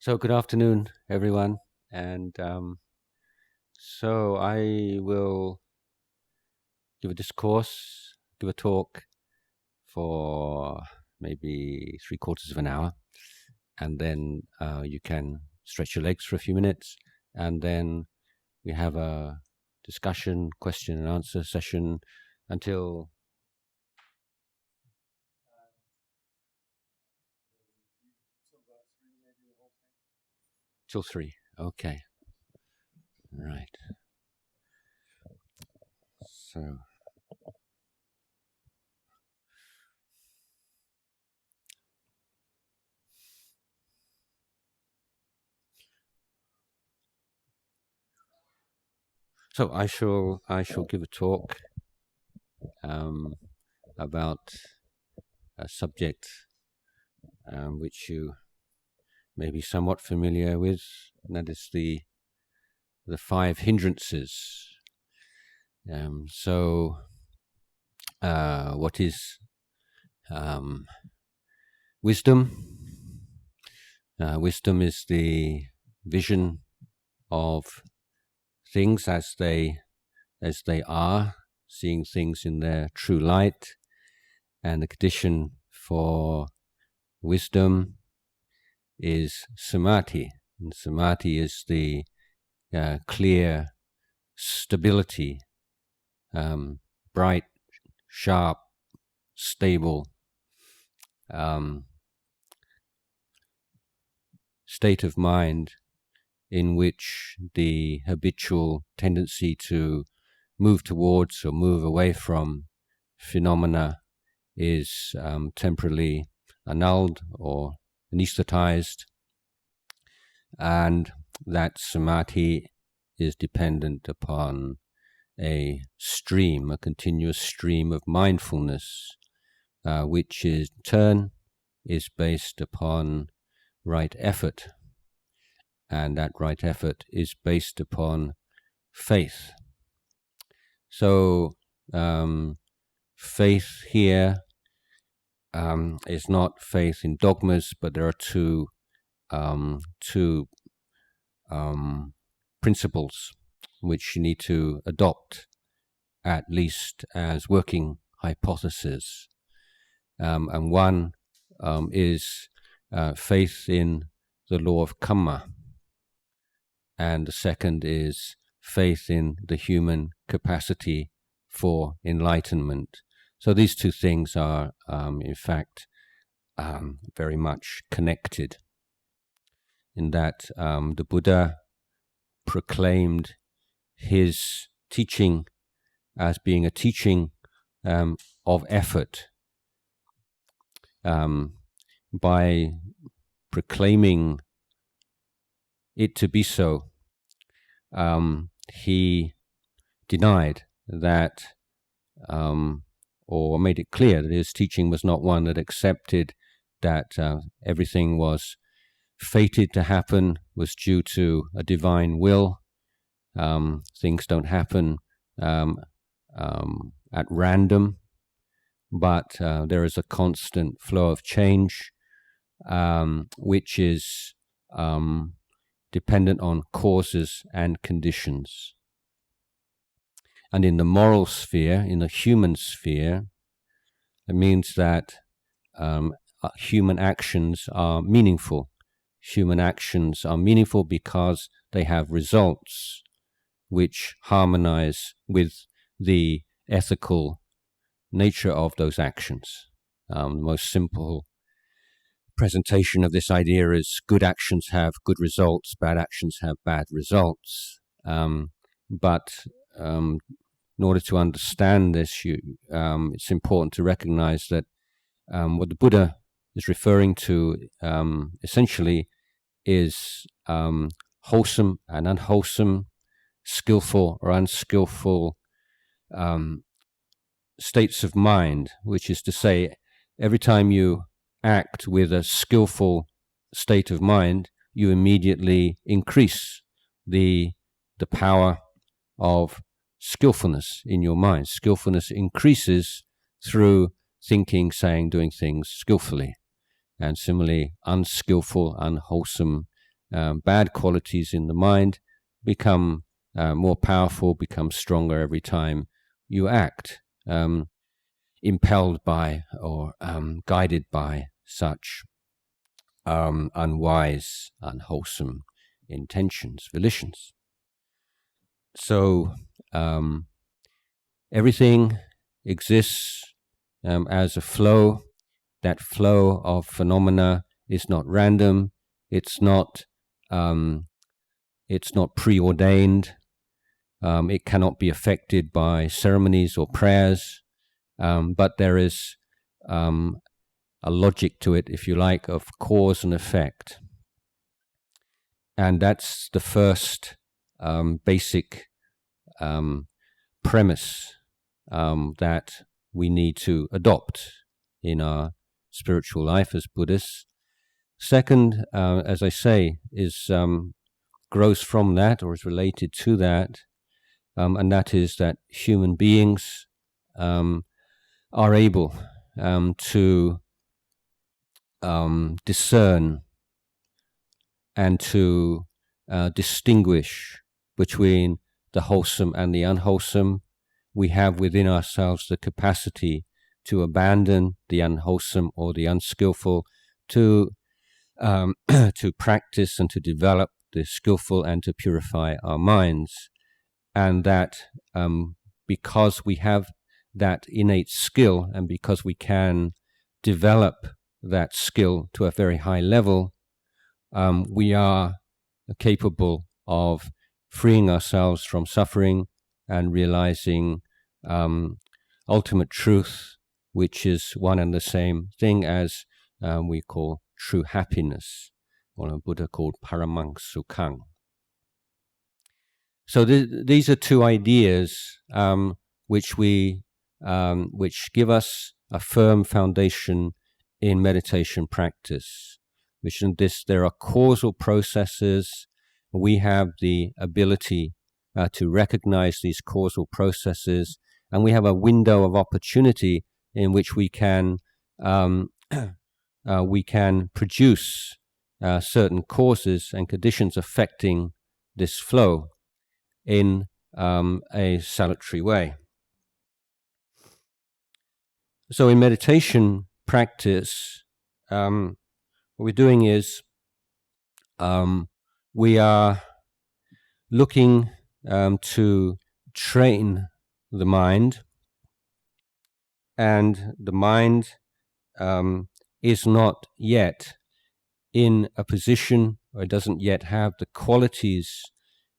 So good afternoon, everyone, and so I will give a discourse, give a talk for maybe 3/4 of an hour, and then you can stretch your legs for a few minutes, and then we have a discussion, question and answer session until till 3. Okay, right. So I shall give a talk about a subject which you may be somewhat familiar with, and that is the Five Hindrances. What is wisdom? Wisdom is the vision of things as they are, seeing things in their true light, and the condition for wisdom is samadhi. And samadhi is the clear stability, bright, sharp, stable state of mind in which the habitual tendency to move towards or move away from phenomena is temporarily annulled or anesthetized, and that samadhi is dependent upon a continuous stream of mindfulness, which in turn is based upon right effort, and that right effort is based upon faith. So faith here is not faith in dogmas, but there are two principles which you need to adopt, at least as working hypothesis. And one is faith in the law of karma, and the second is faith in the human capacity for enlightenment. So these two things are, in fact, very much connected, in that the Buddha proclaimed his teaching as being a teaching of effort. By proclaiming it to be so, he denied that, or made it clear that his teaching was not one that accepted that everything was fated to happen, was due to a divine will. Things don't happen at random, but there is a constant flow of change, which is dependent on causes and conditions. And in the moral sphere, in the human sphere, it means that human actions are meaningful. Human actions are meaningful because they have results which harmonize with the ethical nature of those actions. The most simple presentation of this idea is good actions have good results, bad actions have bad results. But in order to understand this, it's important to recognize that what the Buddha is referring to essentially is wholesome and unwholesome, skillful or unskillful states of mind, which is to say, every time you act with a skillful state of mind, you immediately increase the power of skillfulness in your mind. Skillfulness increases through thinking, saying, doing things skillfully. And similarly, unskillful, unwholesome, bad qualities in the mind become more powerful, become stronger every time you act, impelled by or guided by such unwise, unwholesome intentions, volitions. So everything exists as a flow. That flow of phenomena is not random. It's not preordained. It cannot be affected by ceremonies or prayers. But there is a logic to it, if you like, of cause and effect. And that's the first basic premise that we need to adopt in our spiritual life as Buddhists. Second, as I say, is grows from that or is related to that, and that is that human beings are able to discern and to distinguish between the wholesome and the unwholesome. We have within ourselves the capacity to abandon the unwholesome or the unskillful, to practice and to develop the skillful and to purify our minds. And that because we have that innate skill and because we can develop that skill to a very high level, we are capable of freeing ourselves from suffering and realizing ultimate truth, which is one and the same thing as we call true happiness, or a Buddha called Paramang Sukhang. So these are two ideas which give us a firm foundation in meditation practice. Which in this, there are causal processes. We have the ability to recognize these causal processes, and we have a window of opportunity in which we can produce certain causes and conditions affecting this flow in a salutary way. So in meditation practice, what we're doing is we are looking to train the mind, and the mind is not yet in a position, or it doesn't yet have the qualities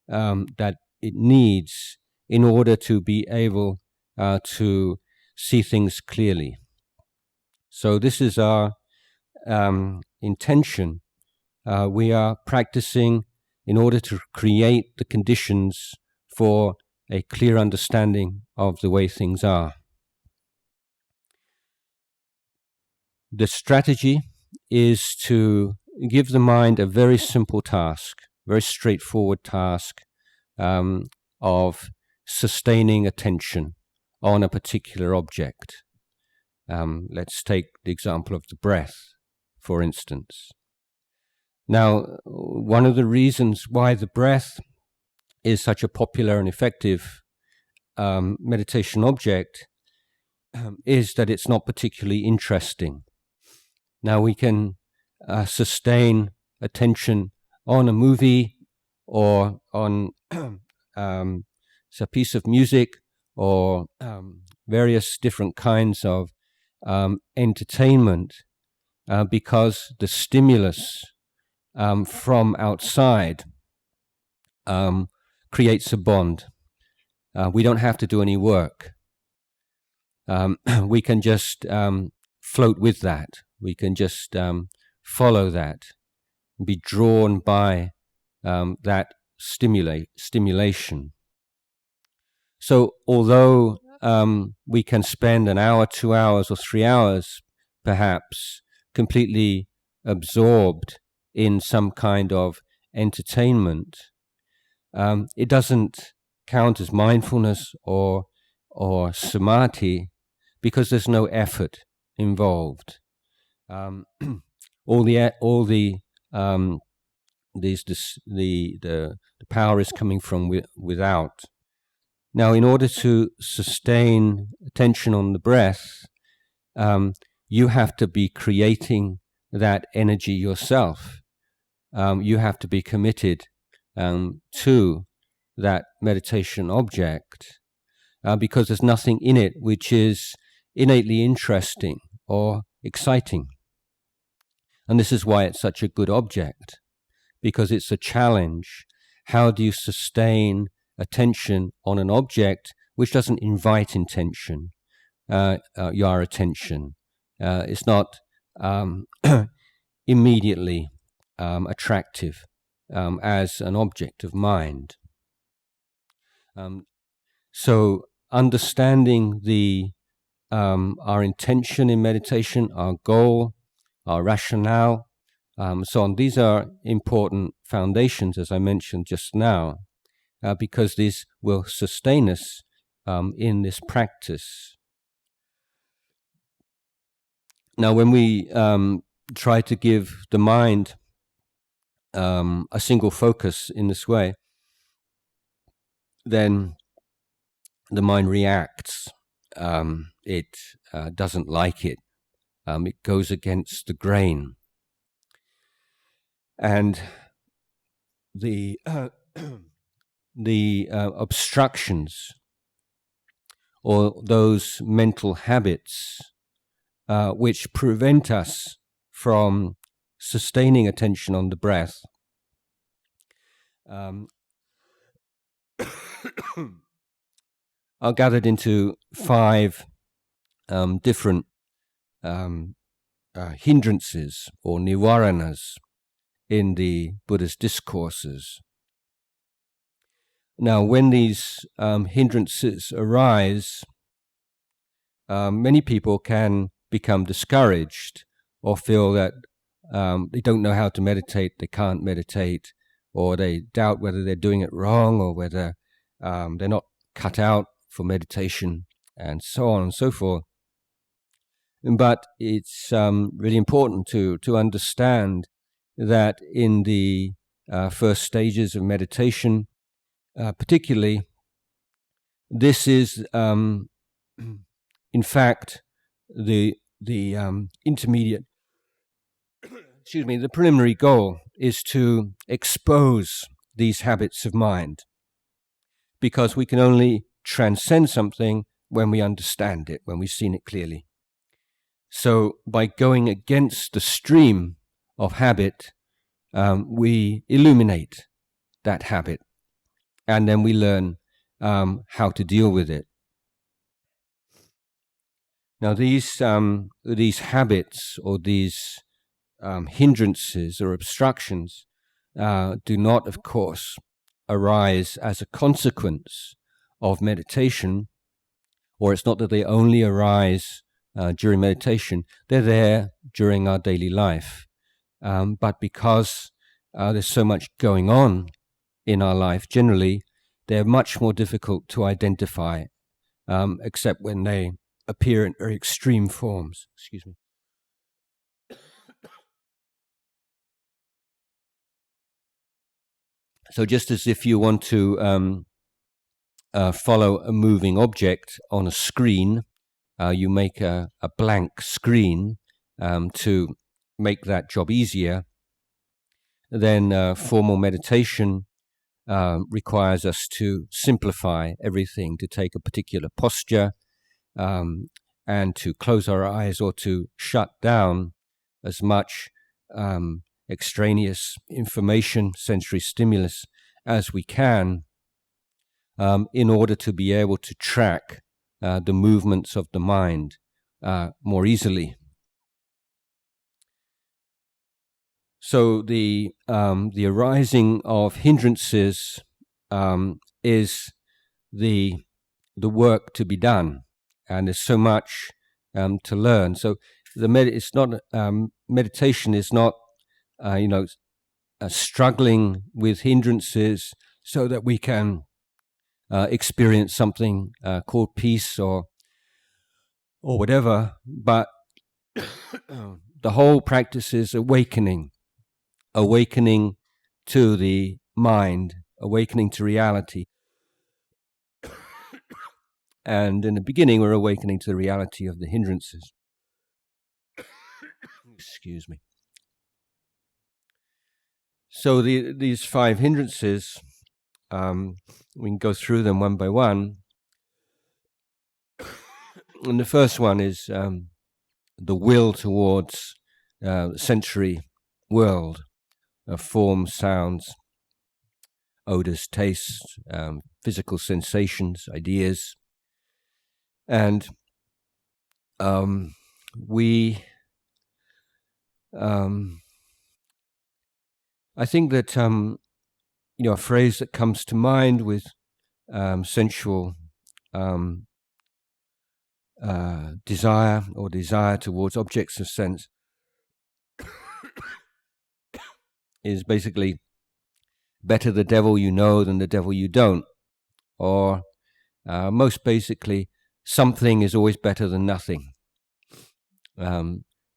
that it needs in order to be able to see things clearly. So this is our intention. We are practicing in order to create the conditions for a clear understanding of the way things are. The strategy is to give the mind a very simple task, very straightforward task of sustaining attention on a particular object. Let's take the example of the breath, for instance. Now, one of the reasons why the breath is such a popular and effective meditation object is that it's not particularly interesting. Now, we can sustain attention on a movie or on a piece of music or various different kinds of entertainment because the stimulus from outside creates a bond. We don't have to do any work. We can just float with that. We can just follow that, be drawn by that stimulation. So although we can spend an hour, 2 hours, or 3 hours, perhaps, completely absorbed in some kind of entertainment, it doesn't count as mindfulness or samadhi because there's no effort involved. All the power is coming from without. Now, in order to sustain attention on the breath, you have to be creating that energy yourself. You have to be committed to that meditation object because there's nothing in it which is innately interesting or exciting. And this is why it's such a good object, because it's a challenge. How do you sustain attention on an object which doesn't invite your attention? It's not immediately attractive as an object of mind. So understanding our intention in meditation, our goal, our rationale, so on, these are important foundations, as I mentioned just now, because these will sustain us in this practice. Now, when we try to give the mind a single focus in this way, then the mind reacts. It doesn't like it. It goes against the grain. And the obstructions or those mental habits which prevent us from sustaining attention on the breath are gathered into 5 different hindrances or nivaranas in the Buddha's discourses. Now, when these hindrances arise, many people can become discouraged or feel that they don't know how to meditate, they can't meditate, or they doubt whether they're doing it wrong or whether they're not cut out for meditation, and so on and so forth. But it's really important to understand that in the first stages of meditation, particularly, this is in fact the intermediate. The preliminary goal is to expose these habits of mind, because we can only transcend something when we understand it, when we've seen it clearly. So by going against the stream of habit, we illuminate that habit, and then we learn how to deal with it. Now, these habits or these hindrances or obstructions do not, of course, arise as a consequence of meditation, or it's not that they only arise during meditation. They're there during our daily life. But because there's so much going on in our life, generally, they're much more difficult to identify, except when they appear in very extreme forms. Excuse me. So just as if you want to follow a moving object on a screen, you make a blank screen to make that job easier, then formal meditation requires us to simplify everything, to take a particular posture, and to close our eyes or to shut down as much extraneous information, sensory stimulus as we can, in order to be able to track the movements of the mind more easily. So the arising of hindrances is the work to be done, and there's so much to learn. So meditation is not struggling with hindrances so that we can experience something called peace or whatever, but the whole practice is awakening to the mind, awakening to reality. And in the beginning, we're awakening to the reality of the hindrances. Excuse me. So these 5 hindrances, we can go through them one by one. And the first one is the will towards the sensory world of forms, sounds, odors, tastes, physical sensations, ideas. And I think that a phrase that comes to mind with sensual desire or desire towards objects of sense is basically better the devil you know than the devil you don't, or most basically, something is always better than nothing.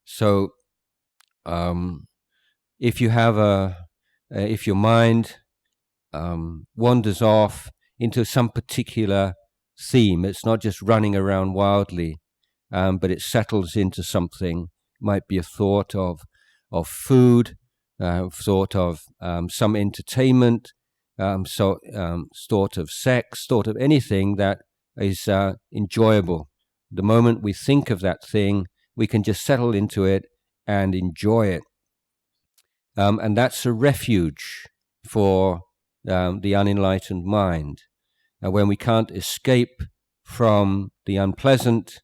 So if you have if your mind wanders off into some particular theme, it's not just running around wildly, but it settles into something. It might be a thought of food, thought of some entertainment, thought of sex, thought of anything that is enjoyable. The moment we think of that thing, we can just settle into it and enjoy it. And that's a refuge for the unenlightened mind. When we can't escape from the unpleasant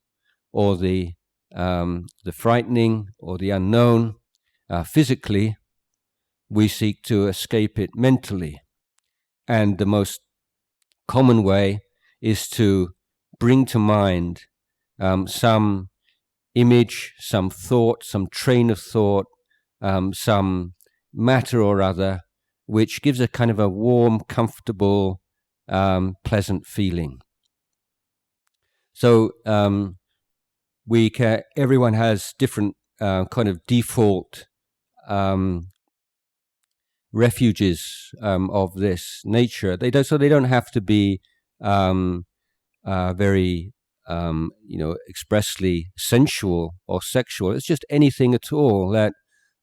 or the frightening or the unknown physically, we seek to escape it mentally. And the most common way is to bring to mind some image, some thought, some train of thought, some matter or other, which gives a kind of a warm, comfortable, pleasant feeling. So everyone has different kind of default refuges of this nature. They don't have to be very expressly sensual or sexual. It's just anything at all that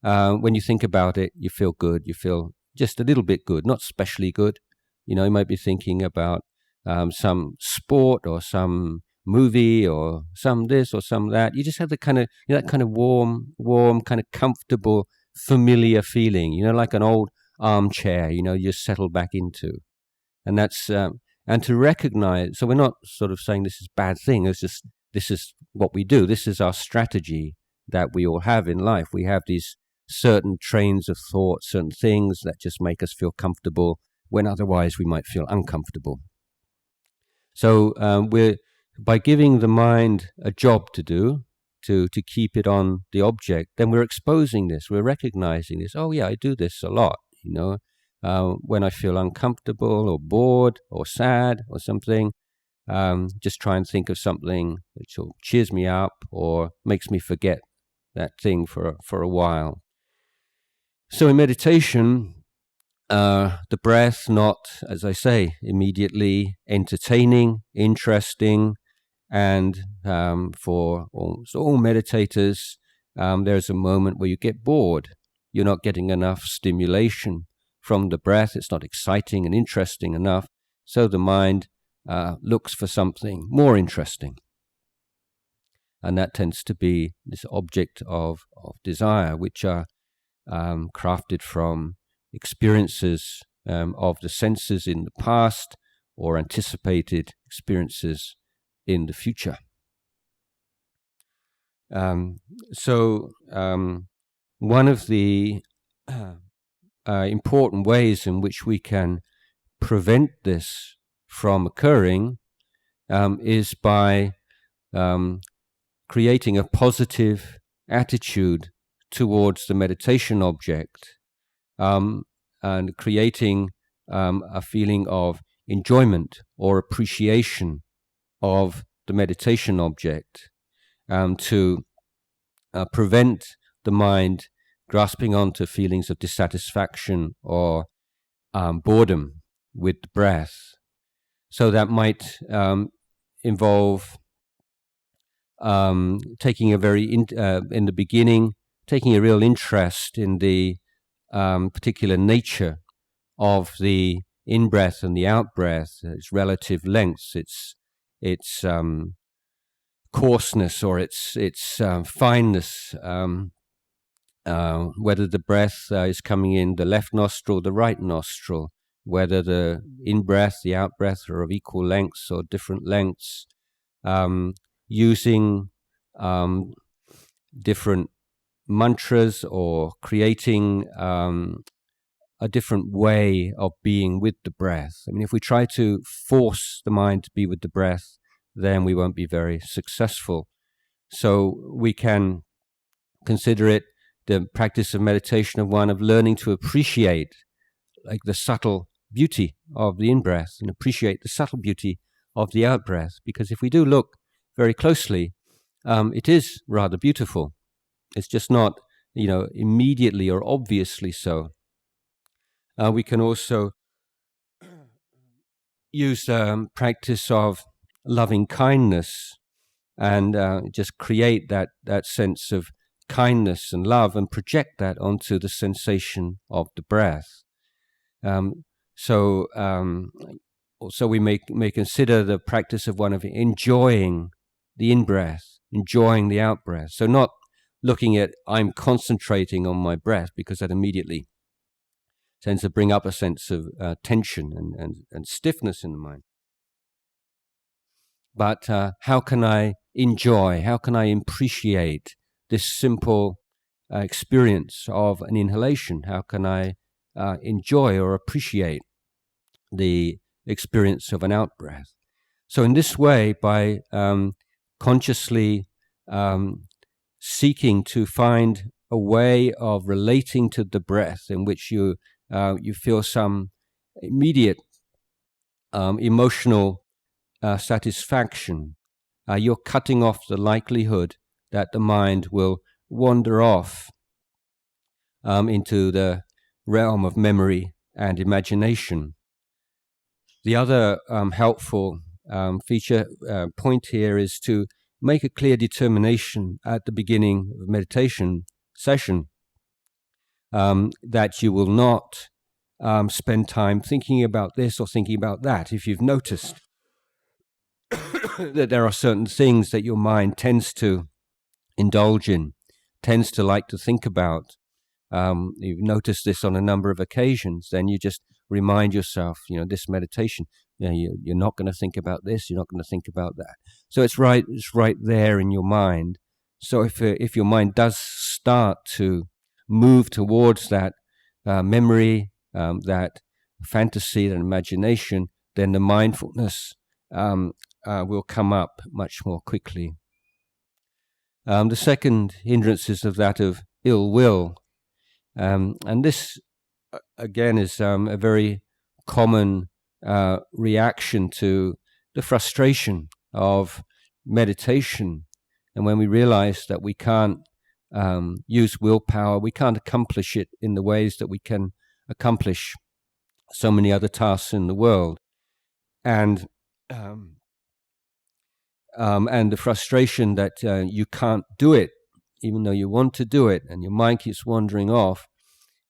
when you think about it, you feel good. You feel just a little bit good, not specially good. You might be thinking about some sport or some movie or some this or some that. You just have the kind of that kind of warm, kind of comfortable, familiar feeling. Like an old armchair. You settle back into, and that's and to recognize. So we're not sort of saying this is a bad thing. It's just this is what we do. This is our strategy that we all have in life. We have these certain trains of thought, certain things that just make us feel comfortable when otherwise we might feel uncomfortable. So by giving the mind a job to do, to keep it on the object, then we're exposing this, we're recognizing this. Oh yeah, I do this a lot, when I feel uncomfortable or bored or sad or something, just try and think of something that cheers me up or makes me forget that thing for a while. So in meditation, the breath, not, as I say, immediately entertaining, interesting, and for all meditators, there's a moment where you get bored. You're not getting enough stimulation from the breath. It's not exciting and interesting enough. So the mind looks for something more interesting. And that tends to be this object of desire, which are crafted from experiences of the senses in the past or anticipated experiences in the future. So one of the important ways in which we can prevent this from occurring is by creating a positive attitude towards the meditation object, and creating a feeling of enjoyment or appreciation of the meditation object, to prevent the mind grasping onto feelings of dissatisfaction or boredom with the breath. So that might involve taking a very in the beginning, taking a real interest in the particular nature of the in-breath and the out-breath, its relative lengths, its coarseness or its fineness, whether the breath is coming in the left nostril, the right nostril, whether the in-breath, the out-breath are of equal lengths or different lengths, using different mantras or creating a different way of being with the breath. I mean, if we try to force the mind to be with the breath, then we won't be very successful. So we can consider it the practice of meditation of one of learning to appreciate like the subtle beauty of the in-breath and appreciate the subtle beauty of the out-breath. Because if we do look very closely, it is rather beautiful. It's just not, immediately or obviously so. We can also use practice of loving kindness and just create that sense of kindness and love and project that onto the sensation of the breath. Also we may consider the practice of one of enjoying the in-breath, enjoying the out-breath. So not looking at I'm concentrating on my breath, because that immediately tends to bring up a sense of tension and stiffness in the mind. But how can I enjoy, how can I appreciate this simple experience of an inhalation? How can I enjoy or appreciate the experience of an out-breath? So in this way, by consciously seeking to find a way of relating to the breath in which you feel some immediate emotional satisfaction, you're cutting off the likelihood that the mind will wander off into the realm of memory and imagination. The other helpful point here is to make a clear determination at the beginning of a meditation session that you will not spend time thinking about this or thinking about that. If you've noticed that there are certain things that your mind tends to indulge in, tends to like to think about, you've noticed this on a number of occasions, then you just remind yourself, this meditation, you're not going to think about this, you're not going to think about that. So it's right there in your mind. So if your mind does start to move towards that memory, that fantasy, that imagination, then the mindfulness will come up much more quickly. The second hindrance is of that of ill will. And this, again, is a very common reaction to the frustration of meditation. And when we realize that we can't use willpower, we can't accomplish it in the ways that we can accomplish so many other tasks in the world. And the frustration that you can't do it, even though you want to do it, and your mind keeps wandering off,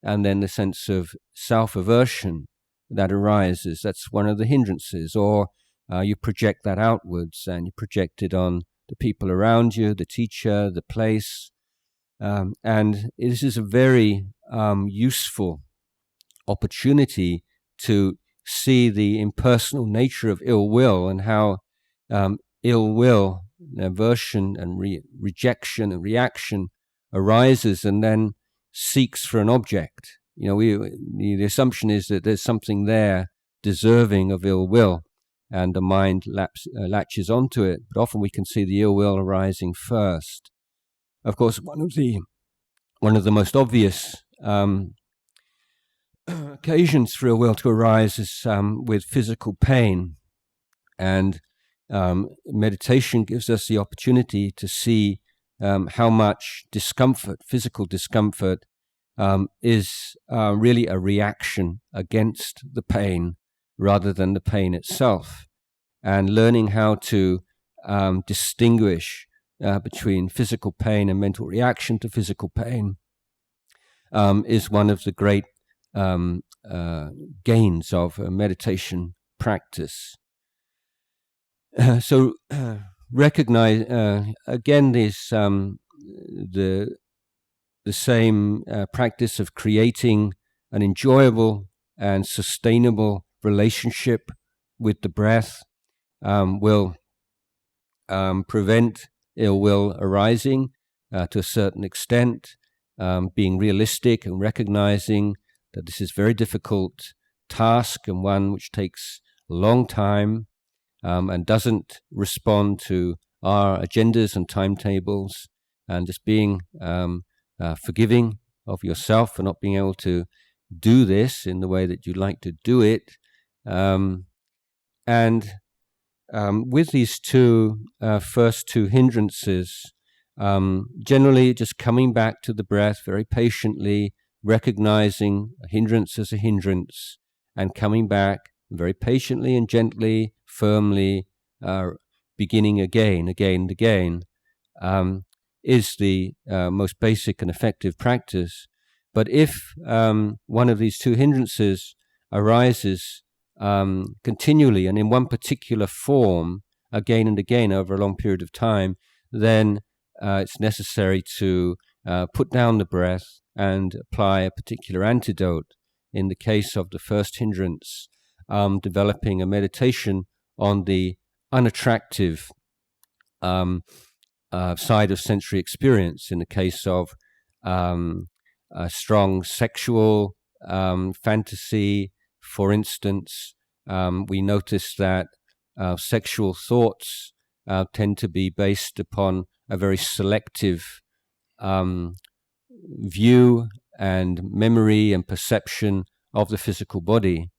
and then the sense of self-aversion that arises, that's one of the hindrances. Or you project that outwards, and you project it on the people around you, the teacher, the place. And this is a very useful opportunity to see the impersonal nature of ill will, and how ill will, aversion and rejection and reaction arises and then seeks for an object. The assumption is that there's something there deserving of ill will, and the mind latches onto it. But often we can see the ill will arising first. Of course, one of the most obvious occasions for ill will to arise is with physical pain. And meditation gives us the opportunity to see how much discomfort, physical discomfort, is really a reaction against the pain rather than the pain itself. And learning how to distinguish between physical pain and mental reaction to physical pain is one of the great gains of meditation practice. So recognize again this the same practice of creating an enjoyable and sustainable relationship with the breath will prevent ill will arising to a certain extent. Being realistic and recognizing that this is a very difficult task and one which takes a long time and doesn't respond to our agendas and timetables, and just being forgiving of yourself for not being able to do this in the way that you'd like to do it. And with these first two hindrances, generally just coming back to the breath very patiently, recognizing a hindrance as a hindrance, and coming back very patiently and gently, firmly, beginning again and again, is the most basic and effective practice. But if one of these two hindrances arises continually and in one particular form again and again over a long period of time, then it's necessary to put down the breath and apply a particular antidote. In the case of the first hindrance, developing a meditation on the unattractive side of sensory experience. In the case of a strong sexual fantasy, for instance, we notice that sexual thoughts tend to be based upon a very selective view and memory and perception of the physical body.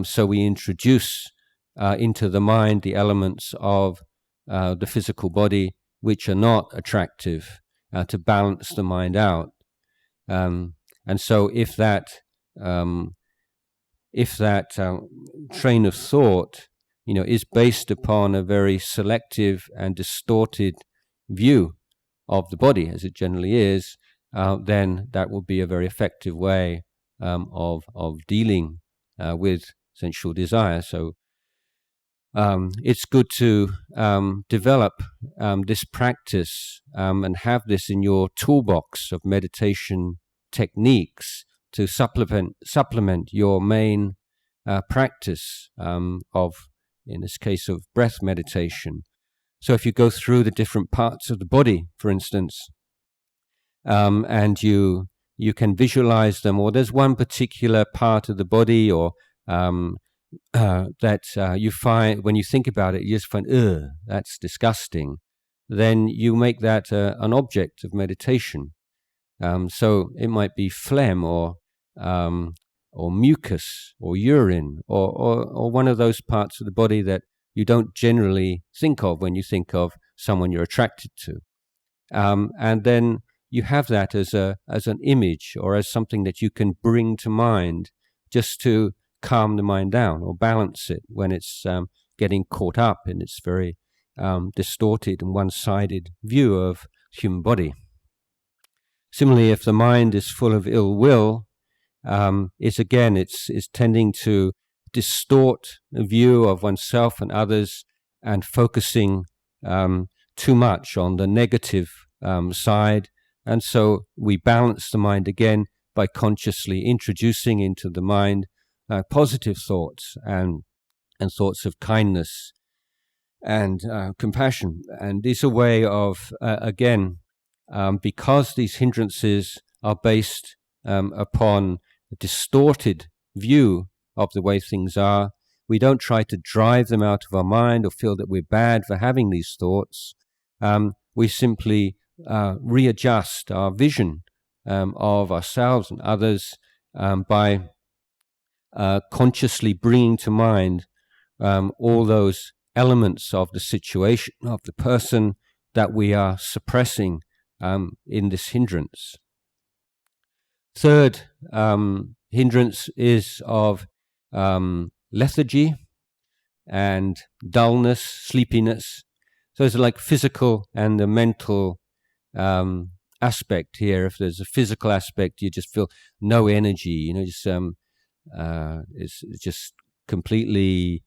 So we introduce into the mind the elements of the physical body which are not attractive to balance the mind out. And so if that train of thought, is based upon a very selective and distorted view of the body, as it generally is, then that will be a very effective way of dealing with sensual desire. So it's good to develop this practice and have this in your toolbox of meditation techniques to supplement your main practice of, in this case, of breath meditation. So if you go through the different parts of the body, for instance, and you can visualize them, or there's one particular part of the body, or that you find, when you think about it, you just find, that's disgusting, then you make that an object of meditation. So it might be phlegm or mucus or urine or one of those parts of the body that you don't generally think of when you think of someone you're attracted to. And then you have that as an image or as something that you can bring to mind just to calm the mind down or balance it when it's getting caught up in its very distorted and one-sided view of human body. Similarly, if the mind is full of ill will, it's tending to distort the view of oneself and others and focusing too much on the negative side. And so we balance the mind again by consciously introducing into the mind positive thoughts and thoughts of kindness and compassion. And this is a way of, because these hindrances are based upon a distorted view of the way things are, we don't try to drive them out of our mind or feel that we're bad for having these thoughts. We simply readjust our vision of ourselves and others by consciously bringing to mind all those elements of the situation, of the person that we are suppressing in this hindrance. Third hindrance is of lethargy and dullness, sleepiness. So it's like physical and the mental aspect here. If there's a physical aspect, you just feel no energy, just it's just completely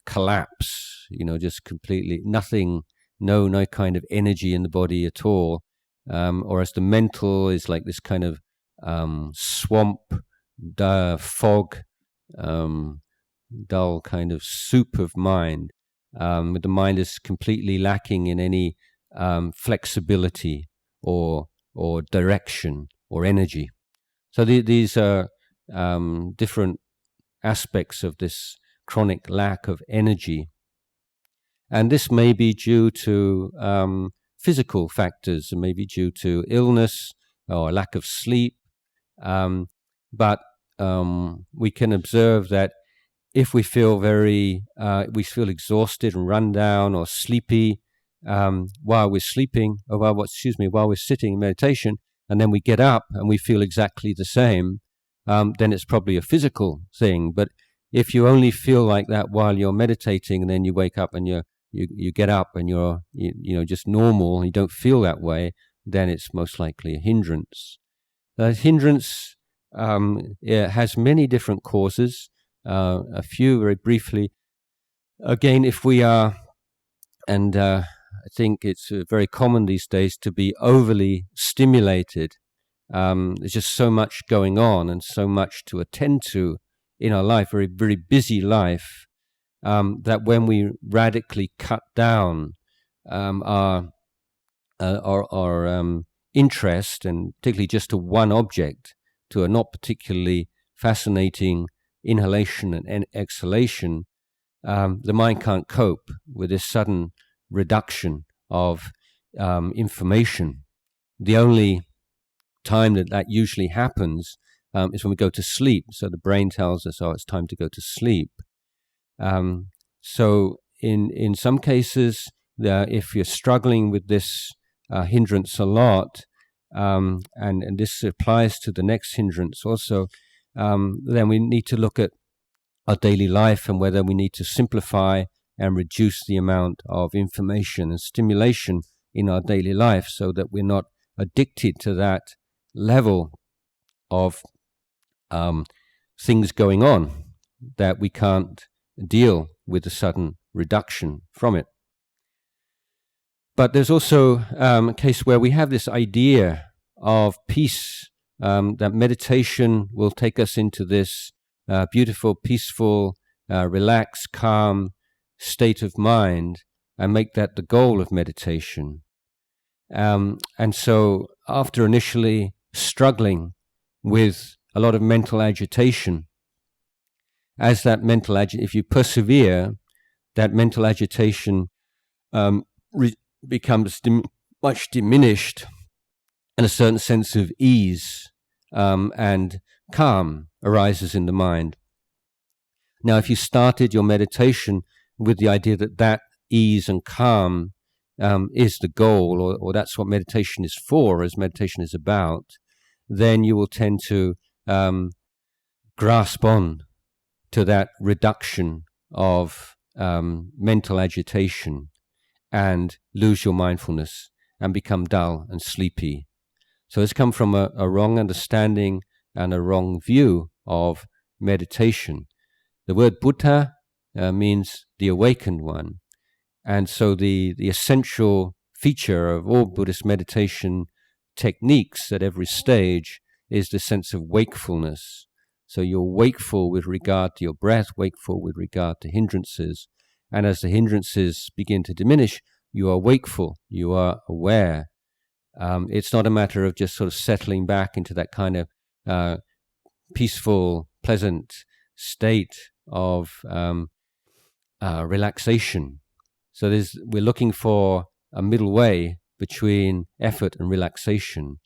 collapse, just completely nothing, no kind of energy in the body at all. Or as the mental is like this kind of swamp, fog, dull kind of soup of mind, with the mind is completely lacking in any flexibility or direction or energy. So these are different aspects of this chronic lack of energy. And this may be due to physical factors, it may be due to illness or lack of sleep. But we can observe that if we feel we feel exhausted and run down or sleepy while we're sleeping, or while we're sitting in meditation, and then we get up and we feel exactly the same, then it's probably a physical thing. But if you only feel like that while you're meditating, and then you wake up and you get up and you're just normal, and you don't feel that way, then it's most likely a hindrance. The hindrance has many different causes. A few very briefly. Again, if we are, and I think it's very common these days to be overly stimulated. There's just so much going on and so much to attend to in our life, very, very busy life, that when we radically cut down our interest, and particularly just to one object, to a not particularly fascinating inhalation and exhalation, the mind can't cope with this sudden reduction of information. The only time that usually happens is when we go to sleep. So the brain tells us, it's time to go to sleep. So in some cases, if you're struggling with this hindrance a lot, and this applies to the next hindrance also, then we need to look at our daily life and whether we need to simplify and reduce the amount of information and stimulation in our daily life, so that we're not addicted to that level of things going on, that we can't deal with a sudden reduction from it. But there's also a case where we have this idea of peace, that meditation will take us into this beautiful, peaceful, relaxed, calm state of mind, and make that the goal of meditation. And so after initially struggling with a lot of mental agitation, as that mental if you persevere, that mental agitation becomes much diminished, and a certain sense of ease and calm arises in the mind. Now, if you started your meditation with the idea that ease and calm is the goal, or that's what meditation is for, as meditation is about, then you will tend to grasp on to that reduction of mental agitation and lose your mindfulness and become dull and sleepy. So it's come from a wrong understanding and a wrong view of meditation. The word Buddha means the awakened one. And so the essential feature of all Buddhist meditation techniques at every stage is the sense of wakefulness. So you're wakeful with regard to your breath, wakeful with regard to hindrances. And as the hindrances begin to diminish, you are wakeful, you are aware. It's not a matter of just sort of settling back into that kind of peaceful, pleasant state of relaxation. So we're looking for a middle way between effort and relaxation,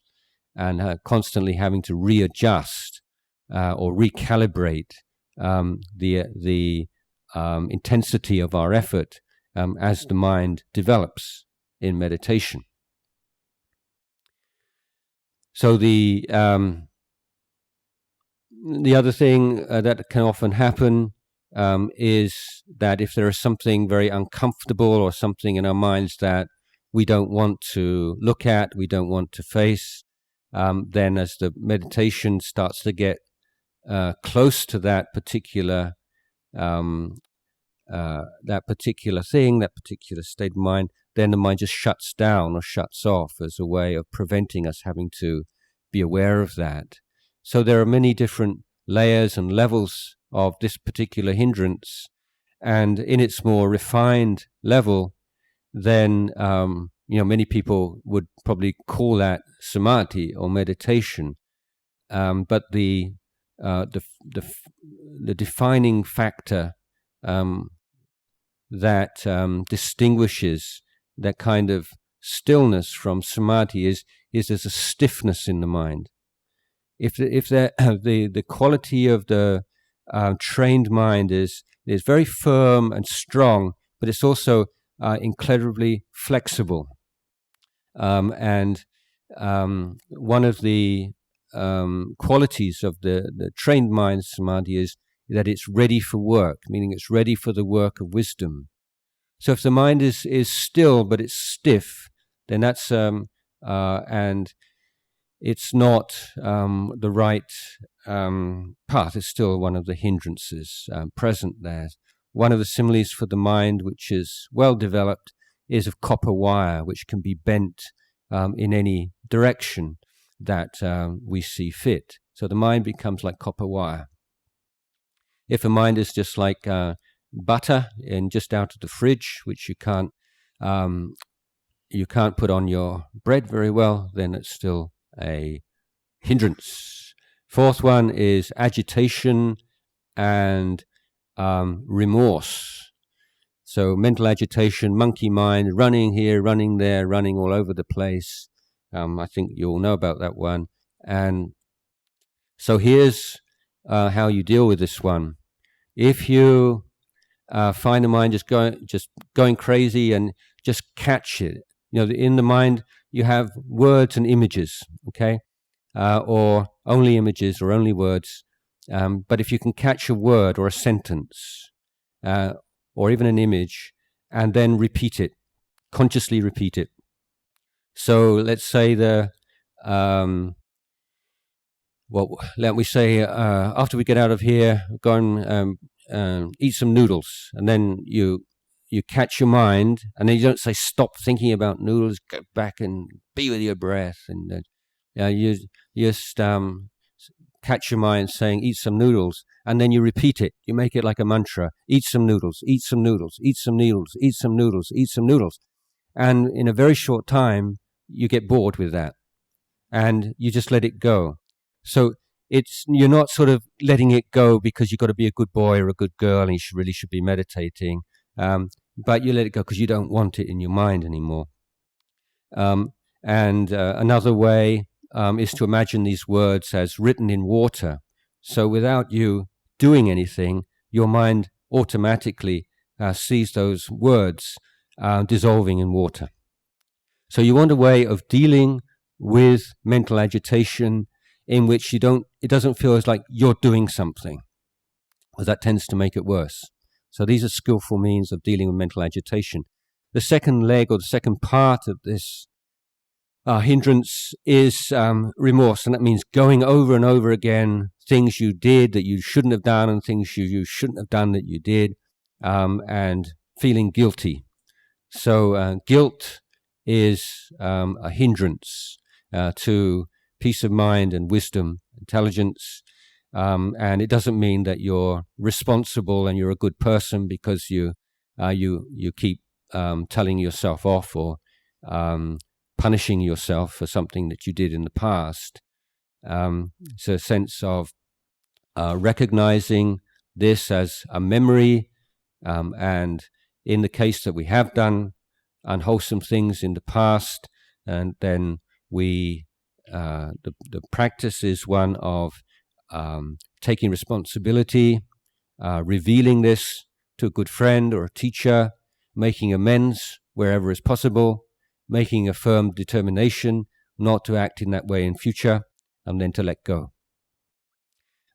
and constantly having to readjust or recalibrate the intensity of our effort as the mind develops in meditation. So the other thing that can often happen is that if there is something very uncomfortable or something in our minds that we don't want to look at, we don't want to face, then as the meditation starts to get close to that particular thing, that particular state of mind, then the mind just shuts down or shuts off as a way of preventing us having to be aware of that. So there are many different layers and levels of this particular hindrance, and in its more refined level, then many people would probably call that samadhi or meditation, but the defining factor that distinguishes that kind of stillness from samadhi is there's a stiffness in the mind. If the quality of the trained mind is very firm and strong, but it's also incredibly flexible. And one of the qualities of the trained mind samadhi is that it's ready for work, meaning it's ready for the work of wisdom. So if the mind is still but it's stiff, then that's and it's not the right path. It's still one of the hindrances present there. One of the similes for the mind, which is well developed, is of copper wire, which can be bent in any direction that we see fit. So the mind becomes like copper wire. If a mind is just like butter and just out of the fridge, which you can't put on your bread very well, then it's still a hindrance. Fourth one is agitation and remorse. So mental agitation, monkey mind, running here, running there, running all over the place. I think you all know about that one. And so here's how you deal with this one. If you find the mind just going crazy, and just catch it. In the mind you have words and images, okay, or only images or only words. But if you can catch a word or a sentence, or even an image, and then repeat it, consciously repeat it. So let's say let me say after we get out of here, go and eat some noodles, and then you catch your mind, and then you don't say stop thinking about noodles, go back and be with your breath, and you just catch your mind saying eat some noodles, and then you repeat it. You make it like a mantra: eat some noodles, eat some noodles, eat some noodles, eat some noodles, eat some noodles. And in a very short time you get bored with that, and you just let it go. So you're not sort of letting it go because you've got to be a good boy or a good girl and you really should be meditating, but you let it go because you don't want it in your mind anymore. And another way is to imagine these words as written in water. So without you doing anything, your mind automatically sees those words dissolving in water. So you want a way of dealing with mental agitation in which it doesn't feel as like you're doing something, because that tends to make it worse. So these are skillful means of dealing with mental agitation. The second leg, or the second part of this hindrance, is remorse, and that means going over and over again things you did that you shouldn't have done, and things you shouldn't have done that you did, and feeling guilty. So guilt is a hindrance to peace of mind and wisdom, intelligence, and it doesn't mean that you're responsible and you're a good person because you keep telling yourself off or punishing yourself for something that you did in the past. It's a sense of recognizing this as a memory, and in the case that we have done unwholesome things in the past, and then the practice is one of taking responsibility, revealing this to a good friend or a teacher, making amends wherever is possible, making a firm determination not to act in that way in future, and then to let go.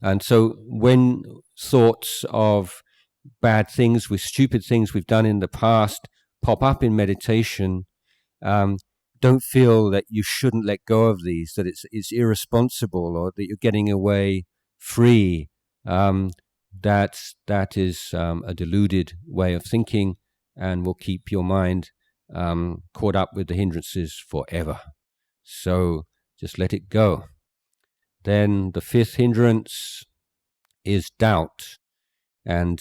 And so when thoughts of bad things, with stupid things we've done in the past, pop up in meditation, don't feel that you shouldn't let go of these, that it's irresponsible, or that you're getting away free. That is a deluded way of thinking, and will keep your mind caught up with the hindrances forever. So just let it go. Then the fifth hindrance is doubt. And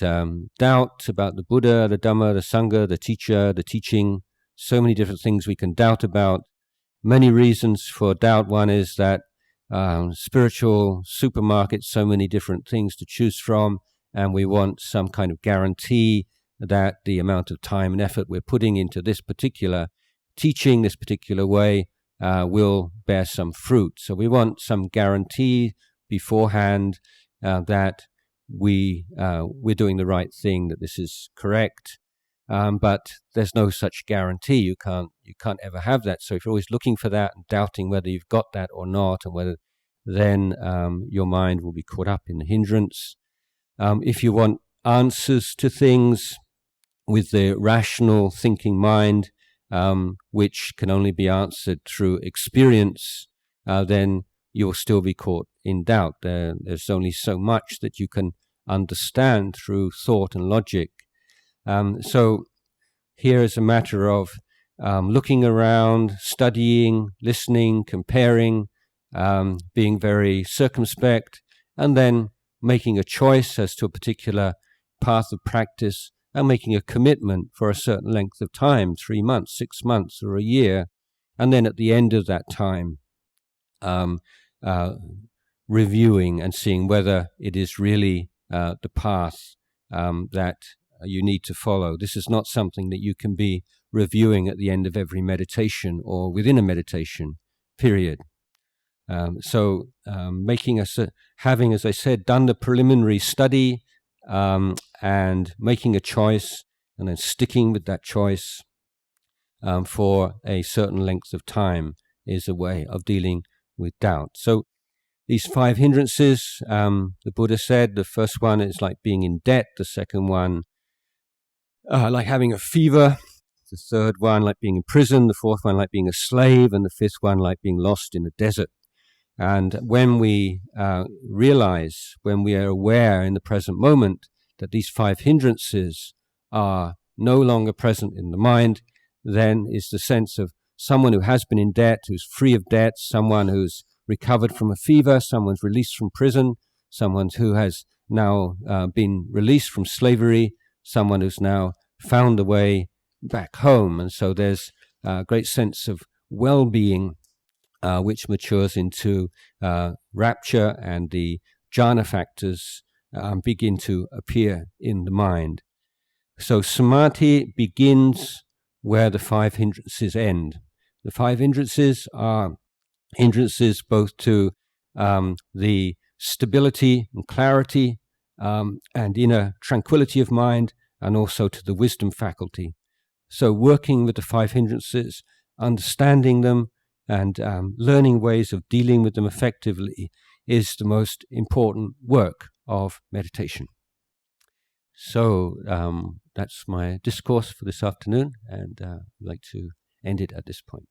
doubt about the Buddha, the Dhamma, the Sangha, the teacher, the teaching, so many different things we can doubt about. Many reasons for doubt. One is that spiritual supermarket, so many different things to choose from, and we want some kind of guarantee that the amount of time and effort we're putting into this particular teaching, this particular way, will bear some fruit. So we want some guarantee beforehand that we're doing the right thing, that this is correct. But there's no such guarantee. You can't ever have that. So if you're always looking for that and doubting whether you've got that or not, and whether, then your mind will be caught up in the hindrance. If you want answers to things with the rational thinking mind, which can only be answered through experience, then you'll still be caught in doubt. There's only so much that you can understand through thought and logic. So here is a matter of looking around, studying, listening, comparing, being very circumspect, and then making a choice as to a particular path of practice, and making a commitment for a certain length of time, 3 months, 6 months, or a year. And then at the end of that time, reviewing and seeing whether it is really the path that you need to follow. This is not something that you can be reviewing at the end of every meditation or within a meditation period. So having, as I said, done the preliminary study and making a choice, and then sticking with that choice for a certain length of time is a way of dealing with doubt. So these 5 hindrances, the Buddha said, the first one is like being in debt, the second one like having a fever, the third one like being in prison, the fourth one like being a slave, and the fifth one like being lost in a desert. And when we realize, when we are aware in the present moment that these 5 hindrances are no longer present in the mind, then is the sense of someone who has been in debt, who's free of debt, someone who's recovered from a fever, someone's released from prison, someone who has now been released from slavery, someone who's now found a way back home. And so there's a great sense of well-being which matures into rapture, and the jhana factors begin to appear in the mind. So samadhi begins where the 5 hindrances end. The 5 hindrances are hindrances both to the stability and clarity and inner tranquility of mind, and also to the wisdom faculty. So working with the 5 hindrances, understanding them, and learning ways of dealing with them effectively is the most important work of meditation. So that's my discourse for this afternoon, and I'd like to end it at this point.